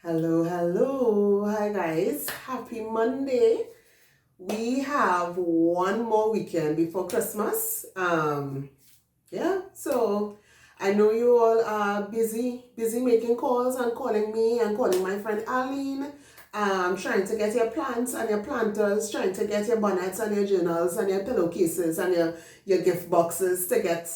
Hello, hello. Hi, guys. Happy Monday. We have one more weekend before Christmas. So I know you all are busy making calls and calling me and calling my friend Aline. Trying to get your plants and your planters, trying to get your bonnets and your journals and your pillowcases and your gift boxes to get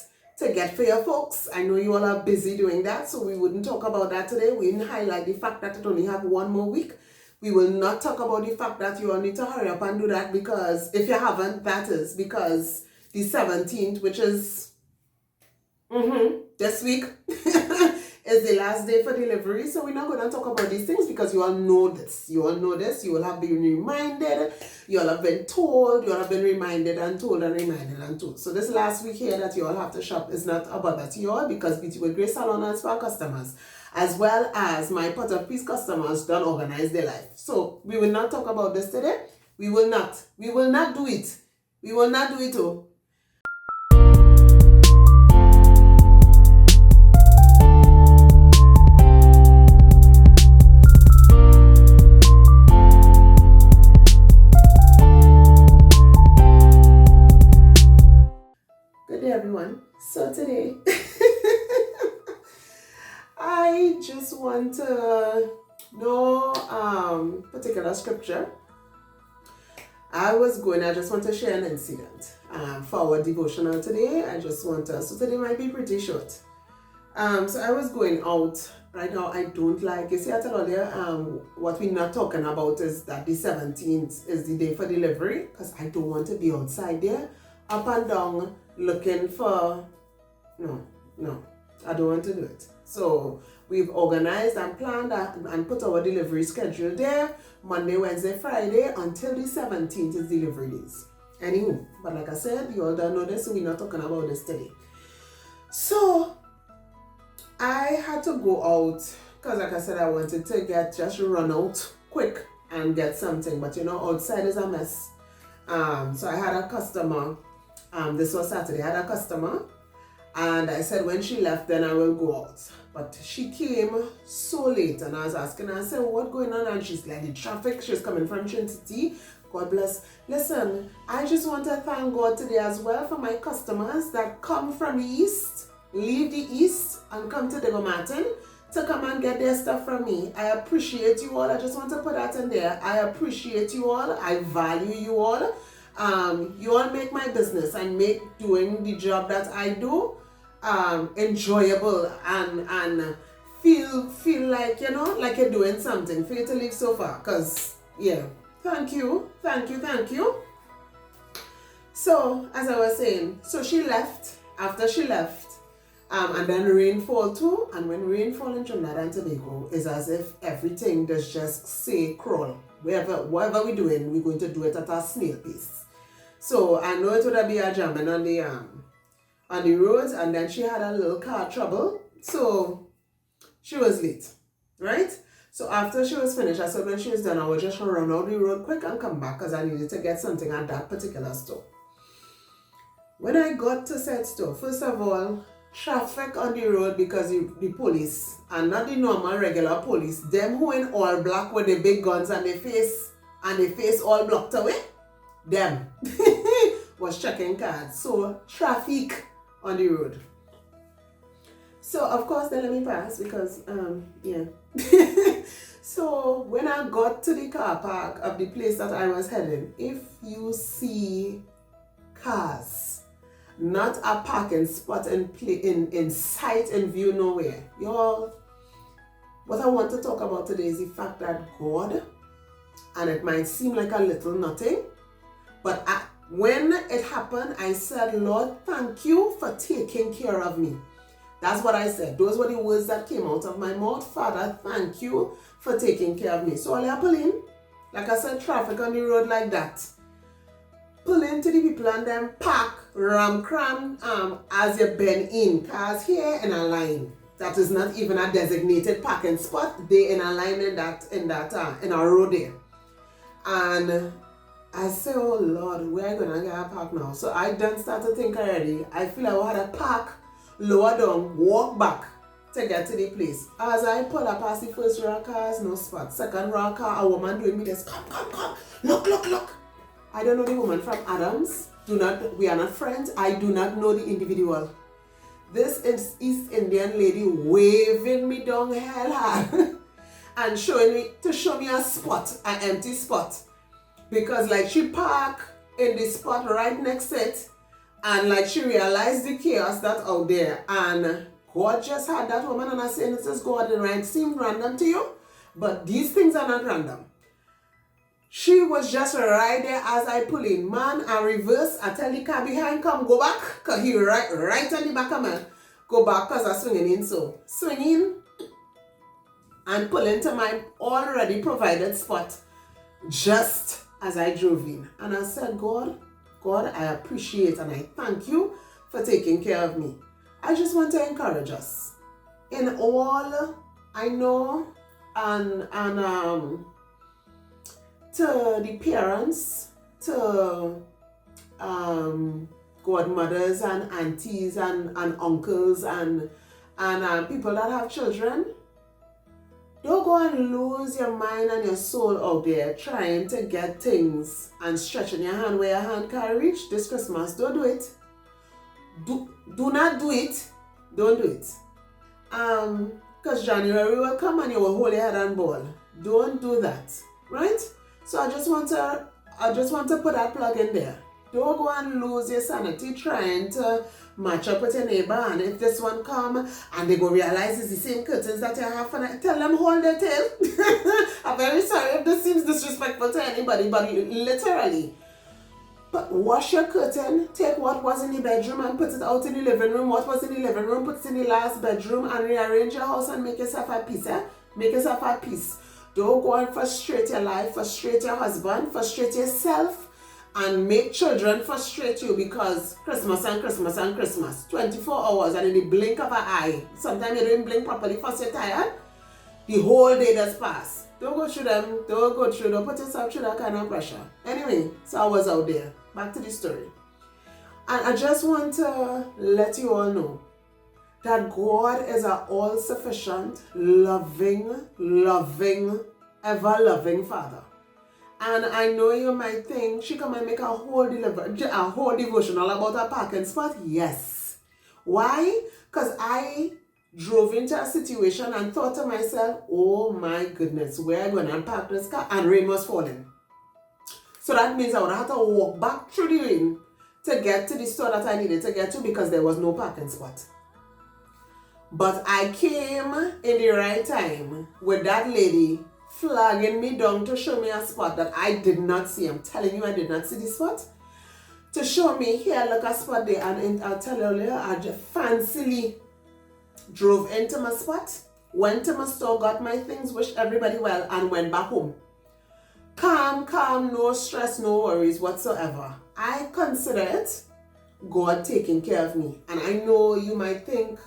for your folks. I know you all are busy doing that, so we wouldn't talk about that today. We didn't highlight the fact that it only have one more week. We will not talk about the fact that you all need to hurry up and do that, because if you haven't, that is because the 17th, which is this week, is the last day for delivery. So we're not going to talk about these things because you all know this. You all know this. You all have been reminded. You all have been told. You all have been reminded and told and reminded and told. So this last week here that you all have to shop is not about that to you all, because Beauty with Grace Salon is for our customers, as well as my pot of peace customers don't organize their life. So we will not talk about this today. We will not. We will not do it. We will not do it. Oh. Good day, everyone. So today, I just want to know particular scripture. I just want to share an incident for our devotional today. So today might be pretty short. So I was going out right now. I don't like, you see, I told you, what we're not talking about is that the 17th is the day for delivery, because I don't want to be outside there, up and down, looking for, no, I don't want to do it. So we've organized and planned and put our delivery schedule there, Monday, Wednesday, Friday, until the 17th is delivery days. Anywho, but like I said, you all don't know this, so we're not talking about this today. So I had to go out, because like I said, I wanted to just run out quick and get something, but outside is a mess. So I had a customer, this was Saturday, I had a customer, and I said when she left, then I will go out. But she came so late, and I was asking her, I said, what's going on? And she's like, the traffic, she's coming from Trinity. God bless. Listen, I just want to thank God today as well for my customers that come from the east, leave the east, and come to Diego Martin to come and get their stuff from me. I appreciate you all. I just want to put that in there. I appreciate you all. I value you all. You all make my business and make doing the job that I do enjoyable and feel like like you're doing something for you to live so far. Because thank you. So as I was saying, so she left. After she left, and then rainfall too. And when rainfall in Trinidad and Tobago, is as if everything does just say crawl. Whatever we're doing, we're going to do it at a snail pace. So I know it would be a jamming on the roads, and then she had a little car trouble, so she was late, right? So after she was finished, I said when she was done, I would just run out the road quick and come back, because I needed to get something at that particular store. When I got to said store, first of all, traffic on the road, because the police, and not the normal regular police, them who in all black with the big guns and their face all blocked away, them was checking cards. So traffic on the road. So of course they let me pass, because So when I got to the car park of the place that I was heading, if you see cars, not a parking spot in sight and view nowhere, y'all, what I want to talk about today is the fact that God, and it might seem like a little nothing, but when it happened, I said, Lord, thank you for taking care of me. That's what I said. Those were the words that came out of my mouth. Father, thank you for taking care of me. So all you pull in, like I said, traffic on the road like that. Pull into the people and then park, cram, as you bend in. Cars here in a line. That is not even a designated parking spot. They in a line in a road there. And I say, oh Lord, where gonna get a park now? So I done start to think already. I feel I had a park, lower down, walk back. to get to the place. As I pull up past the first row of cars, no spot. Second row of car, a woman doing me this, come, look. I don't know the woman from Adams. We are not friends. I do not know the individual. This is East Indian lady waving me down hell hard and show me a spot, an empty spot. Because like she parked in the spot right next to it, and like she realized the chaos that's out there, and God just had that woman, and I say, this is God, and right, seem random to you, but these things are not random. She was just right there as I pull in. Man, I reverse, I tell the car behind, come, go back, because he right on the back of me. Go back, because I'm swinging in, so. Swing in, and pull into my already provided spot, just as I drove in. And I said, God, I appreciate and I thank you for taking care of me. I just want to encourage us. In all, I know, and to the parents, to godmothers and aunties and uncles and people that have children, don't go and lose your mind and your soul out there trying to get things and stretching your hand where your hand can't reach this Christmas. Don't do it. Do not do it. Don't do it. Because January will come and you will hold your head and ball. Don't do that. Right? So I just want to put that plug in there. Don't go and lose your sanity trying to match up with your neighbor, and if this one come and they go realize it's the same curtains that you have, and tell them hold their tail. I'm very sorry if this seems disrespectful to anybody, but literally. But wash your curtain, take what was in the bedroom and put it out in the living room. What was in the living room, put it in the last bedroom, and rearrange your house and make yourself at peace. Make yourself at peace. Don't go and frustrate your life, frustrate your husband, frustrate yourself, and make children frustrate you because Christmas. 24 hours and in the blink of an eye. Sometimes you don't blink properly first you're tired. The whole day does pass. Don't go through them. Don't put yourself through that kind of pressure. Anyway, so I was out there. Back to the story. And I just want to let you all know that God is an all-sufficient, loving, ever-loving Father. And I know you might think she come and make a whole devotional about a parking spot. Yes. Why? Because I drove into a situation and thought to myself, oh my goodness, where am I going to park this car? And rain was falling. So that means I would have to walk back through the rain to get to the store that I needed to get to because there was no parking spot. But I came in the right time with that lady flagging me down to show me a spot that I did not see. I'm telling you, I did not see the spot. To show me, here, look a spot there. And I'll tell you earlier, I just fancily drove into my spot, went to my store, got my things, wished everybody well, and went back home. Calm, no stress, no worries whatsoever. I consider it God taking care of me. And I know you might think,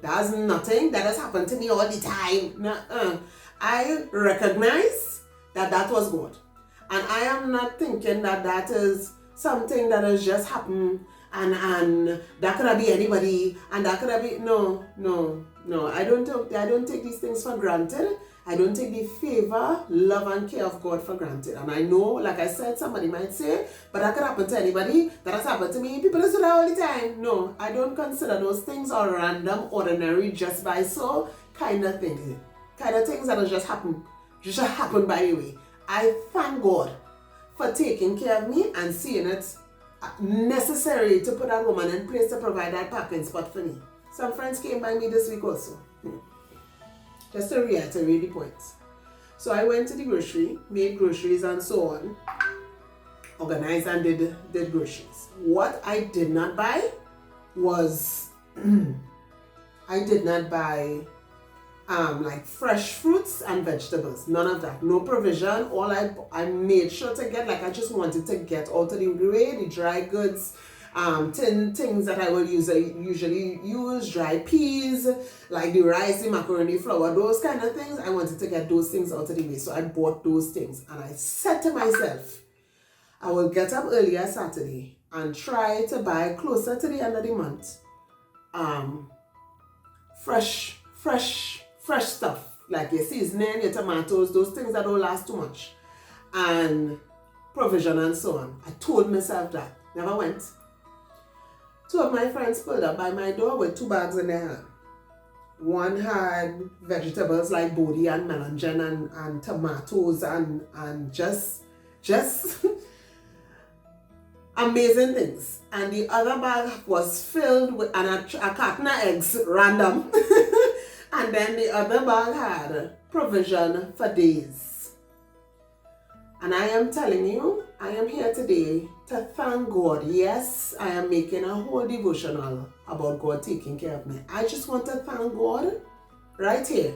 that's nothing, that has happened to me all the time. I recognize that was God. And I am not thinking that is something that has just happened and that could be anybody and that could be no. I don't take these things for granted. I don't take the favor, love and care of God for granted. And I know, like I said, somebody might say, but that could happen to anybody. That has happened to me. People listen all the time. No, I don't consider those things are random, ordinary, just by so kind of things. Kind of things that will just happen by the way. I thank God for taking care of me and seeing it necessary to put that woman in place to provide that parking spot for me. Some friends came by me this week also. Just to reiterate the points. So I went to the grocery, made groceries and so on, organized and did groceries. What I did not buy was, I did not buy like fresh fruits and vegetables. None of that. No provision. All I made sure to get, like I just wanted to get out of the way, the dry goods, tin things that I will usually use, dry peas, like the rice, the macaroni, flour, those kind of things. I wanted to get those things out of the way. So I bought those things and I said to myself, I will get up earlier Saturday and try to buy closer to the end of the month fresh fresh stuff. Like your seasoning, your tomatoes, those things that don't last too much. And provision and so on. I told myself that. Never went. Two of my friends pulled up by my door with 2 bags in their hand. One had vegetables like bodi and melangen and tomatoes and just amazing things. And the other bag was filled with a carton of eggs, random. And then the other bag had provision for days. And I am telling you, I am here today to thank God. Yes, I am making a whole devotional about God taking care of me. I just want to thank God right here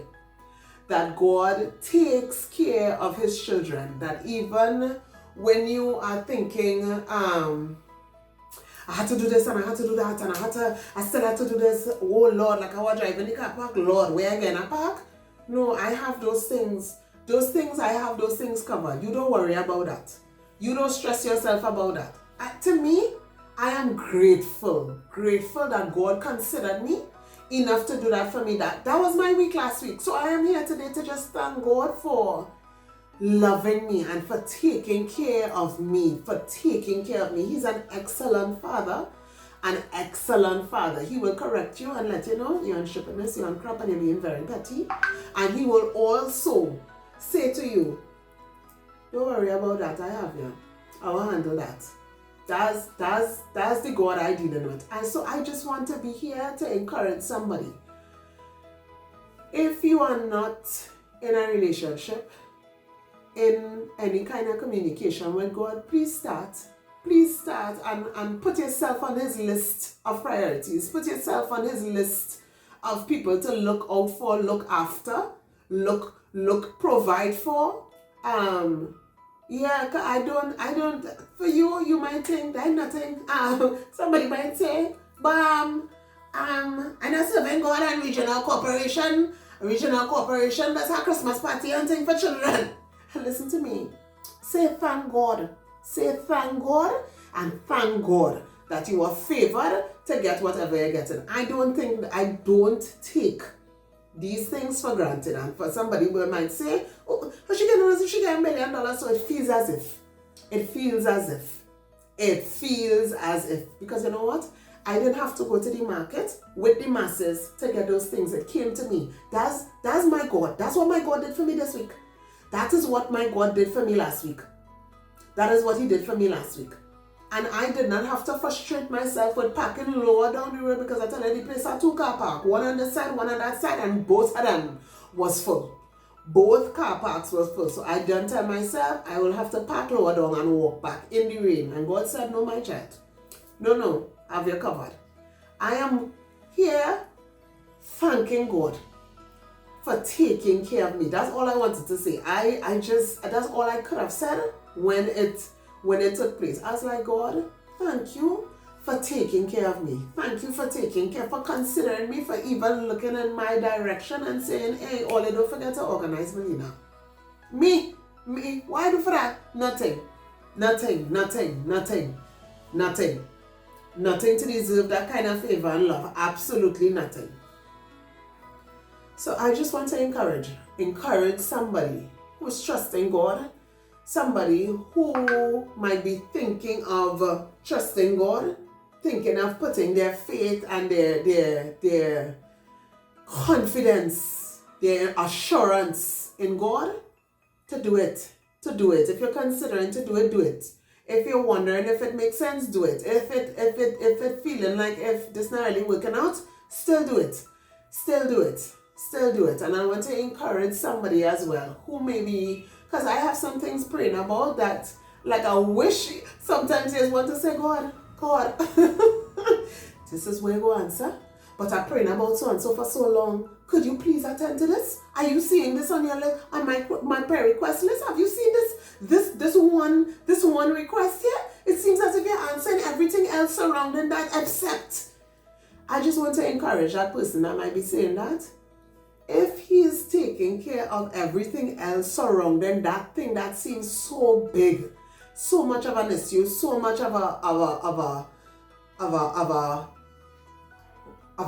that God takes care of his children. That even when you are thinking, I had to do this and I had to do that and I still had to do this. Oh Lord, like I was driving the car park. Lord, where again I park? No, I have those things. I have those things covered. You don't worry about that. You don't stress yourself about that. To me, I am grateful that God considered me enough to do that for me. That was my week last week. So I am here today to just thank God for loving me and for taking care of me, He's an excellent father, He will correct you and let you know you're on shippiness, you're on crop, and you're being very petty. And he will also say to you, don't worry about that, I have you. I will handle that. That's the God I dealing with. And so I just want to be here to encourage somebody. If you are not in a relationship, in any kind of communication with God, please start and put yourself on his list of priorities. Put yourself on his list of people to look out for, look after, provide for. I don't, for you might think that nothing, somebody might say, but I'm not serving God and regional corporation, that's our Christmas party and thing for children. Listen to me. Say thank God. And thank God that you are favored to get whatever you're getting. I don't take these things for granted. And for somebody who might say, oh, she get $1 million, so it feels as if. Because you know what? I didn't have to go to the market with the masses to get those things. It came to me. That's my God. That's what my God did for me this week. That is what my God did for me last week. That is what he did for me last week. And I did not have to frustrate myself with parking lower down the road, because I tell you the place had 2 car parks. One on this side, one on that side, and both of them was full. Both car parks was full. So I didn't tell myself I will have to park lower down and walk back in the rain. And God said, no, my child. No, have you covered. I am here thanking God for taking care of me. That's all I wanted to say. That's all I could have said when it took place. I was like, God, thank you for taking care of me. Thank you for considering me, for even looking in my direction and saying, hey, Ollie, don't forget to organize Melina. Me, why do for that? Nothing to deserve that kind of favor and love. Absolutely nothing. So I just want to encourage somebody who is trusting God, somebody who might be thinking of trusting God, thinking of putting their faith and their confidence, their assurance in God, to do it. If you're considering to do it, do it. If you're wondering if it makes sense, do it. If it feeling like if this not really working out, still do it. And I want to encourage somebody as well who maybe, because I have some things praying about that, like I wish sometimes you just want to say, God, this is where you go answer. But I'm praying about so and so for so long. Could you please attend to this? Are you seeing this on your list, on my prayer request list? Have you seen this one request here? It seems as if you're answering everything else surrounding that except. I just want to encourage that person that might be saying that. If he is taking care of everything else surrounding that thing that seems so big, so much of an issue, so much of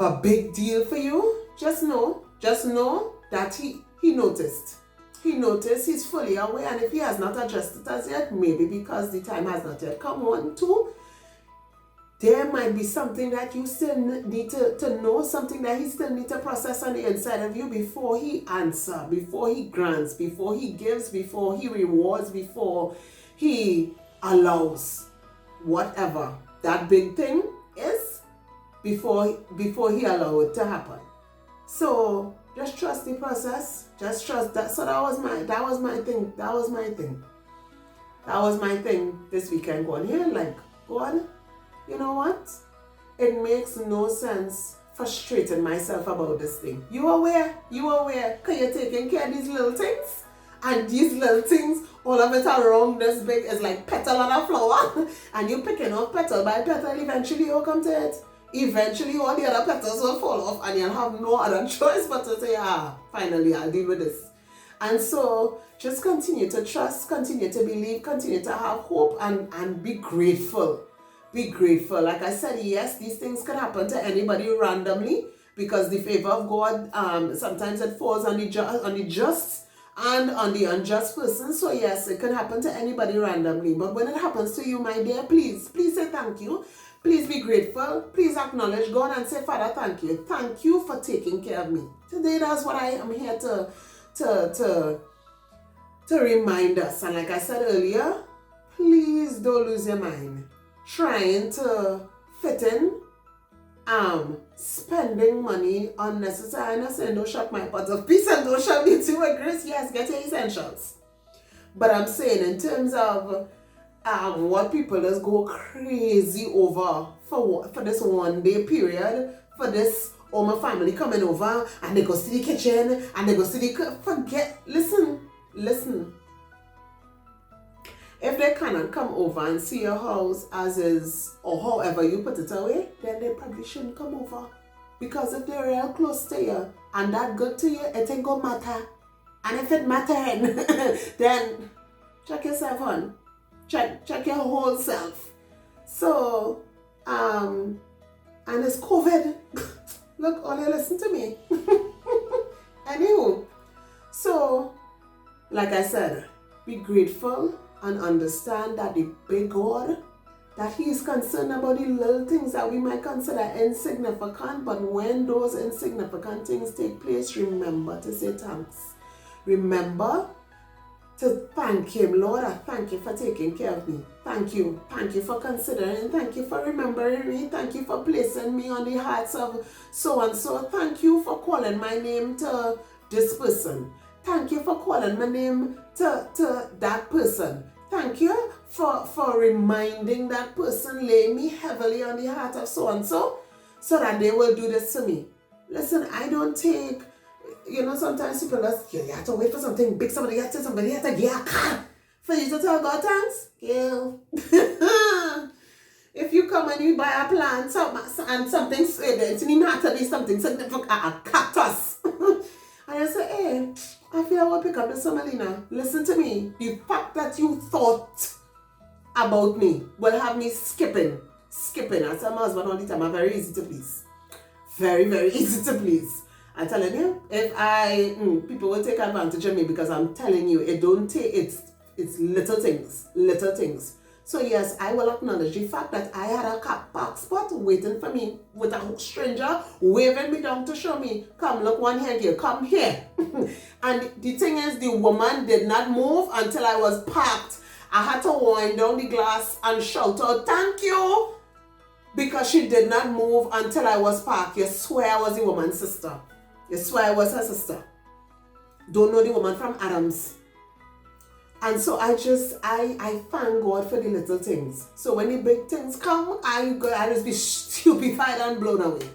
a big deal for you, just know just know that he noticed. He noticed, he's fully aware, and if he has not adjusted as yet, maybe because the time has not yet come on to, there might be something that you still need to know, something that he still needs to process on the inside of you before he answers, before he grants, before he gives, before he rewards, before he allows whatever that big thing is, before he allows it to happen. So just trust the process. Just trust that. So that was my thing this weekend, going here like, God, you know what? It makes no sense frustrating myself about this thing. You aware? Because you're taking care of these little things. And these little things, all of it around this big is like petal on a flower. And you're picking off petal by petal. Eventually you'll come to it. Eventually all the other petals will fall off and you'll have no other choice but to say, finally I'll deal with this. And so just continue to trust, continue to believe, continue to have hope, and be grateful. Be grateful. Like I said, yes, these things can happen to anybody randomly, because the favor of God, sometimes it falls on the just and on the unjust person. So yes, it can happen to anybody randomly. But when it happens to you, my dear, please say thank you. Please be grateful. Please acknowledge God and say, Father, thank you. Thank you for taking care of me. Today, that's what I am here to remind us. And like I said earlier, please don't lose your mind trying to fit in spending money unnecessary. I'm not saying don't shop my pot of peace and don't shop me too with grace. Yes, get your essentials. But I'm saying in terms of what people just go crazy over for this 1 day period, for this, my family coming over and they go see the kitchen and they go see the, listen. If they cannot come over and see your house as is, or however you put it away, then they probably shouldn't come over. Because if they're real close to you and that good to you, it ain't gonna matter. And if it matters, then check yourself on. Check your whole self. So, and it's COVID. Look, only listen to me. Anywho, so, like I said, be grateful and understand that the big God, that He is concerned about the little things that we might consider insignificant, but when those insignificant things take place, remember to say thanks. Remember to thank Him. Lord, I thank you for taking care of me. Thank you. Thank you for considering. Thank you for remembering me. Thank you for placing me on the hearts of so-and-so. Thank you for calling my name to this person. Thank you for calling my name to that person. Thank you for reminding that person, lay me heavily on the heart of so-and-so, so that they will do this to me. Listen, I don't take, sometimes people just, you have to wait for something big, somebody has to get a car for you to tell God thanks. Girl. If you come and you buy a plant and something, it didn't have to be something significant, a cactus. And I say, hey, I feel I will pick up the Somalina. Listen to me. The fact that you thought about me will have me skipping. I tell my husband all the time, I'm very easy to please. Very, very easy to please. I'm telling you, if people will take advantage of me, because I'm telling you, it's little things. So yes, I will acknowledge the fact that I had a car park spot waiting for me with a stranger waving me down to show me, come look one here, girl, come here. And the thing is, the woman did not move until I was parked. I had to wind down the glass and shout out, thank you, because she did not move until I was parked. You swear I was the woman's sister. You swear I was her sister. Don't know the woman from Adams. And so I thank God for the little things. So when the big things come, I just be stupefied and blown away.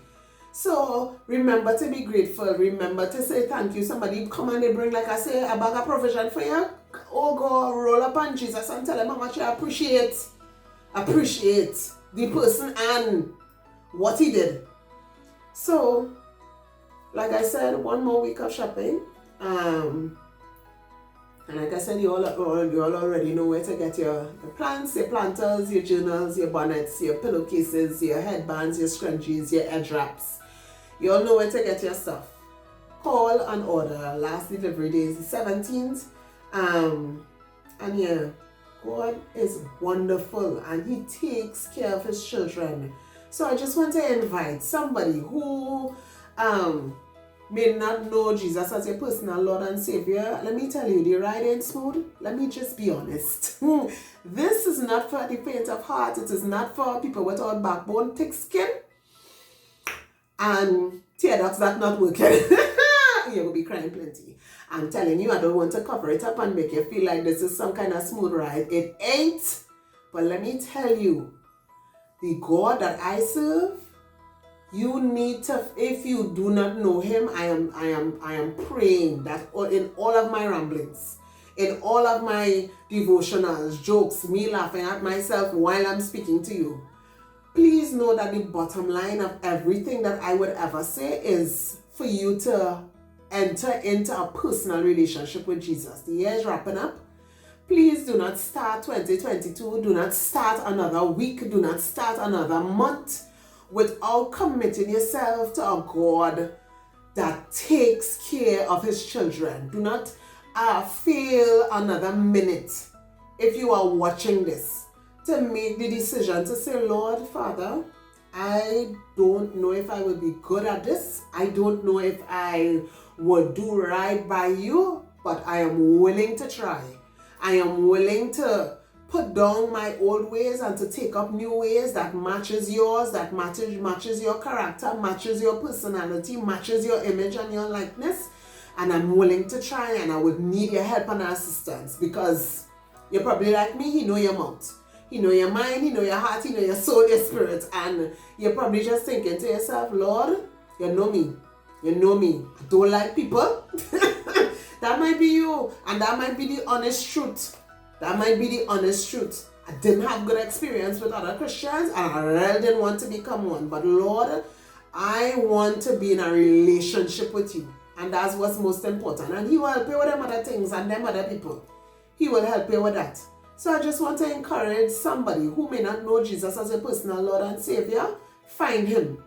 So remember to be grateful. Remember to say thank you. Somebody come and they bring, like I say, a bag of provision for you. Oh God, roll up on Jesus and tell him how much you appreciate the person and what he did. So, like I said, 1 more week of shopping. And like I said, you all already know where to get your plants, your planters, your journals, your bonnets, your pillowcases, your headbands, your scrunchies, your edge wraps. You all know where to get your stuff. call and order. Last delivery day is the 17th. And yeah, God is wonderful and He takes care of His children. So I just want to invite somebody who may not know Jesus as your personal Lord and Savior. Let me tell you, the ride ain't smooth. Let me just be honest. This is not for the faint of heart. It is not for people without backbone, thick skin, and tear ducts that not working. You will be crying plenty. I'm telling you, I don't want to cover it up and make you feel like this is some kind of smooth ride. It ain't. But let me tell you, the God that I serve, you need to, if you do not know Him, I am praying that in all of my ramblings, in all of my devotionals, jokes, me laughing at myself while I'm speaking to you, please know that the bottom line of everything that I would ever say is for you to enter into a personal relationship with Jesus. The year is wrapping up. Please do not start 2022. Do not start another week. Do not start another month without committing yourself to a God that takes care of His children. Do not fail another minute if you are watching this to make the decision to say, Lord, Father, I don't know if I will be good at this. I don't know if I will do right by you, but I am willing to try. I am willing to put down my old ways and to take up new ways that matches yours, that matches your character, matches your personality, matches your image and your likeness. And I'm willing to try, and I would need your help and assistance, because you're probably like me. He know your mouth, He know your mind, He know your heart, He know your soul, your spirit. And you're probably just thinking to yourself, Lord, you know me. You know me. I don't like people. That might be you, and that might be the honest truth. That might be the honest truth. I didn't have good experience with other Christians, and I really didn't want to become one. But Lord, I want to be in a relationship with you. And that's what's most important. And He will help you with them other things and them other people. He will help you with that. So I just want to encourage somebody who may not know Jesus as a personal Lord and Savior. Find Him.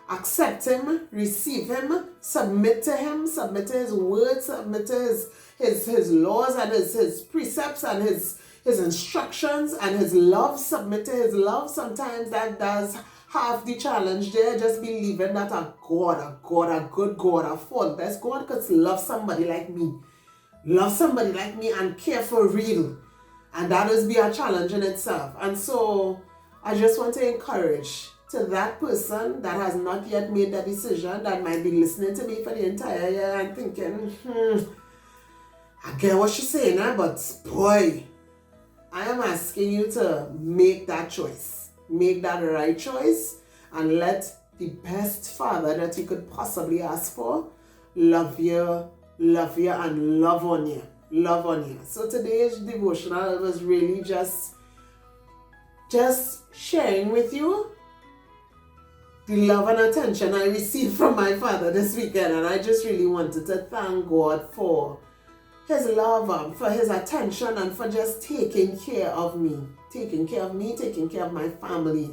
Accept Him, receive Him, submit to Him, submit to His word, submit to His laws and His precepts and His instructions and His love, submit to His love. Sometimes that does half the challenge there. Just believing that a good God, a faultless God could love somebody like me. Love somebody like me and care for real. And that would be a challenge in itself. And so I just want to encourage to that person that has not yet made that decision, that might be listening to me for the entire year and thinking, I get what she's saying, but boy, I am asking you to make that choice. Make that right choice and let the best father that you could possibly ask for love you and love on you. Love on you. So today's devotional was really just sharing with you the love and attention I received from my father this weekend, and I just really wanted to thank God for His love, for His attention, and for just taking care of me, taking care of my family.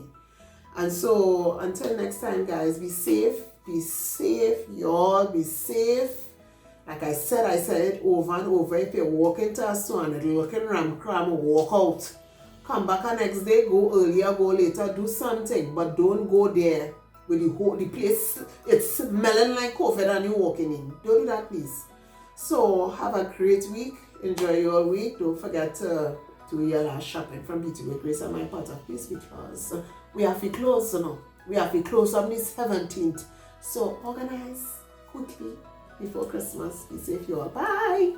And so until next time, guys, be safe, y'all, be safe. Like I said it over and over. If you walk into a store and it's looking ram-cram, walk out. Come back the next day, go earlier, go later, do something, but don't go there with the place, it's smelling like COVID and you walking in. Don't do that, please. So have a great week. Enjoy your week. Don't forget to do your last shopping from Beauty with Grace and my part of peace, because we have to close, We have to close on the 17th. So organize quickly before Christmas. Be safe, y'all. Bye.